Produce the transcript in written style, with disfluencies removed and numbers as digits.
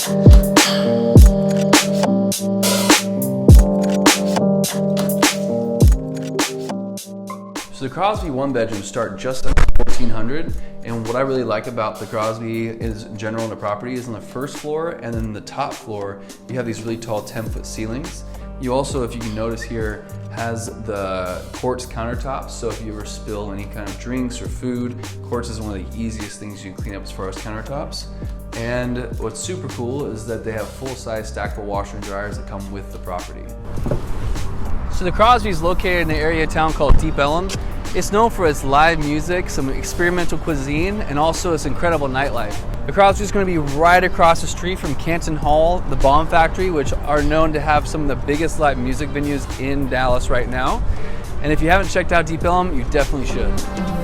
So the Crosby one bedrooms start just under $1,400, and what I really like about the Crosby is in general in the property is on the first floor and then the top floor you have these really tall 10-foot ceilings. You also, if you can notice here, has the quartz countertops, so if you ever spill any kind of drinks or food, quartz is one of the easiest things you can clean up as far as countertops. And what's super cool is that they have full-size stackable washer and dryers that come with the property. So the Crosby is located in an area of town called Deep Ellum. It's known for its live music, some experimental cuisine, and also its incredible nightlife. The Crosby is going to be right across the street from Canton Hall, the Bomb Factory, which are known to have some of the biggest live music venues in Dallas right now. And if you haven't checked out Deep Ellum, you definitely should.